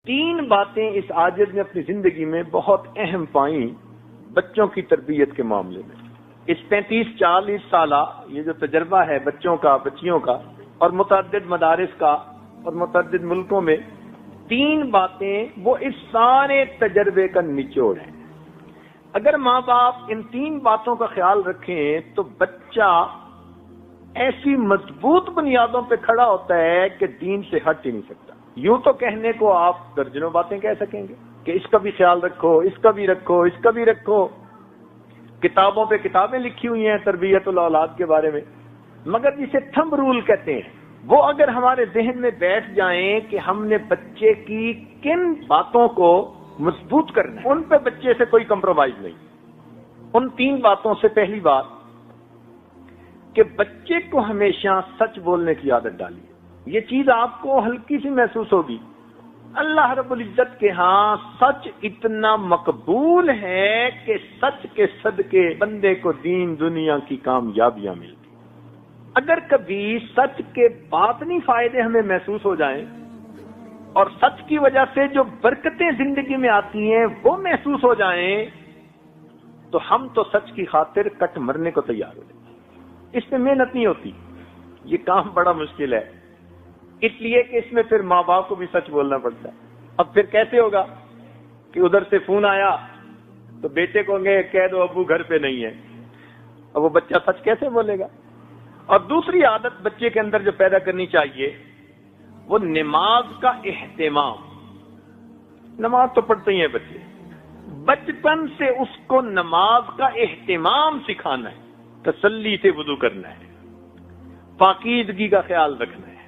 تین باتیں اس عاجز نے اپنی زندگی میں بہت اہم پائیں بچوں کی تربیت کے معاملے میں۔ اس 35-40 سالہ یہ جو تجربہ ہے بچوں کا، بچیوں کا، اور متعدد مدارس کا اور متعدد ملکوں میں، تین باتیں وہ اس سارے تجربے کا نچوڑ ہیں۔ اگر ماں باپ ان تین باتوں کا خیال رکھیں تو بچہ ایسی مضبوط بنیادوں پہ کھڑا ہوتا ہے کہ دین سے ہٹ ہی نہیں سکتا۔ یوں تو کہنے کو آپ درجنوں باتیں کہہ سکیں گے کہ اس کا بھی خیال رکھو، اس کا بھی رکھو، اس کا بھی رکھو، کتابوں پہ کتابیں لکھی ہوئی ہیں تربیت الاولاد کے بارے میں، مگر جسے تھمب رول کہتے ہیں وہ اگر ہمارے ذہن میں بیٹھ جائیں کہ ہم نے بچے کی کن باتوں کو مضبوط کرنا ہے، ان پہ بچے سے کوئی کمپرومائز نہیں۔ ان تین باتوں سے پہلی بات کہ بچے کو ہمیشہ سچ بولنے کی عادت ڈالیے۔ یہ چیز آپ کو ہلکی سی محسوس ہوگی، اللہ رب العزت کے ہاں سچ اتنا مقبول ہے کہ سچ کے صدقے بندے کو دین دنیا کی کامیابیاں ملتی۔ اگر کبھی سچ کے باطنی فائدے ہمیں محسوس ہو جائیں اور سچ کی وجہ سے جو برکتیں زندگی میں آتی ہیں وہ محسوس ہو جائیں تو ہم تو سچ کی خاطر کٹ مرنے کو تیار ہو جائیں۔ اس میں محنت نہیں ہوتی، یہ کام بڑا مشکل ہے، اس لیے کہ اس میں پھر ماں باپ کو بھی سچ بولنا پڑتا ہے۔ اب پھر کیسے ہوگا کہ ادھر سے فون آیا تو بیٹے کو کہہ دو ابو گھر پہ نہیں ہے، اب وہ بچہ سچ کیسے بولے گا؟ اور دوسری عادت بچے کے اندر جو پیدا کرنی چاہیے وہ نماز کا اہتمام۔ نماز تو پڑھتے ہی ہیں بچے، بچپن سے اس کو نماز کا اہتمام سکھانا ہے، تسلی سے وضو کرنا ہے، پاکیزگی کا خیال رکھنا ہے،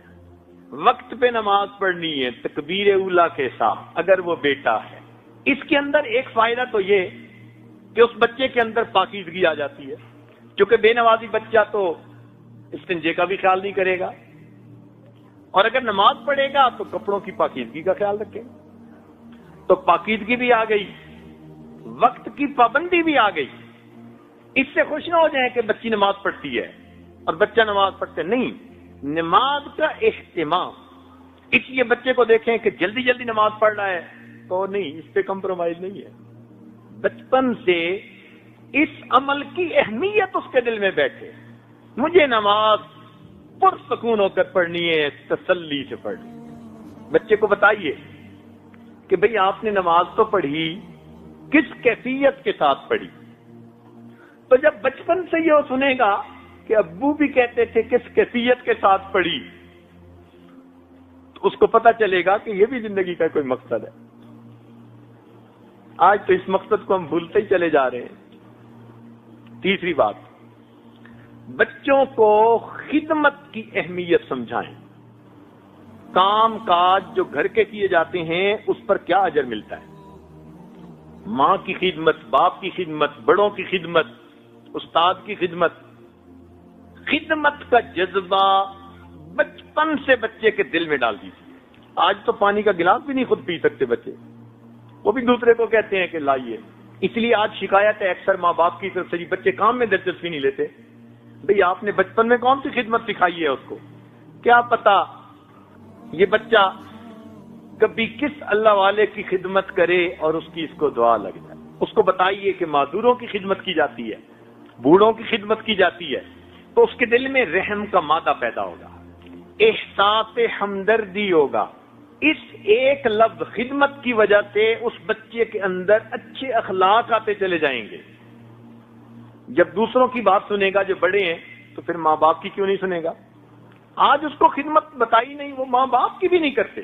وقت پہ نماز پڑھنی ہے تکبیر اولا کے ساتھ اگر وہ بیٹا ہے۔ اس کے اندر ایک فائدہ تو یہ کہ اس بچے کے اندر پاکیزگی آ جاتی ہے، کیونکہ بے نمازی بچہ تو استنجے کا بھی خیال نہیں کرے گا، اور اگر نماز پڑھے گا تو کپڑوں کی پاکیزگی کا خیال رکھے گا، تو پاکیزگی بھی آ گئی، وقت کی پابندی بھی آ گئی۔ اس سے خوش نہ ہو جائیں کہ بچی نماز پڑھتی ہے اور بچہ نماز پڑھتے نہیں، نماز کا اہتمام۔ اس لیے بچے کو دیکھیں کہ جلدی جلدی نماز پڑھ رہا ہے تو نہیں، اس پہ کمپرومائز نہیں ہے۔ بچپن سے اس عمل کی اہمیت اس کے دل میں بیٹھے، مجھے نماز پرسکون ہو کر پڑھنی ہے، تسلی سے پڑھنی۔ بچے کو بتائیے کہ بھئی آپ نے نماز تو پڑھی، کس کیفیت کے ساتھ پڑھی؟ تو جب بچپن سے یہ سنے گا کہ ابو بھی کہتے تھے کس کیفیت کے ساتھ پڑھی، تو اس کو پتہ چلے گا کہ یہ بھی زندگی کا کوئی مقصد ہے۔ آج تو اس مقصد کو ہم بھولتے ہی چلے جا رہے ہیں۔ تیسری بات، بچوں کو خدمت کی اہمیت سمجھائیں۔ کام کاج جو گھر کے کیے جاتے ہیں اس پر کیا اجر ملتا ہے؟ ماں کی خدمت، باپ کی خدمت، بڑوں کی خدمت، استاد کی خدمت، خدمت کا جذبہ بچپن سے بچے کے دل میں ڈال دیجیے۔ آج تو پانی کا گلاس بھی نہیں خود پی سکتے بچے، وہ بھی دوسرے کو کہتے ہیں کہ لائیے۔ اس لیے آج شکایت ہے اکثر ماں باپ کی طرف سے، جی بچے کام میں دلچسپی نہیں لیتے۔ بھئی آپ نے بچپن میں کون سی خدمت سکھائی ہے اس کو؟ کیا پتا یہ بچہ کبھی کس اللہ والے کی خدمت کرے اور اس کی اس کو دعا لگ جائے۔ اس کو بتائیے کہ معذوروں کی خدمت کی جاتی ہے، بوڑھوں کی خدمت کی جاتی ہے، تو اس کے دل میں رحم کا مادہ پیدا ہوگا، احساس ہمدردی ہوگا۔ اس ایک لفظ خدمت کی وجہ سے اس بچے کے اندر اچھے اخلاق آتے چلے جائیں گے۔ جب دوسروں کی بات سنے گا جو بڑے ہیں تو پھر ماں باپ کی کیوں نہیں سنے گا؟ آج اس کو خدمت بتائی نہیں، وہ ماں باپ کی بھی نہیں کرتے۔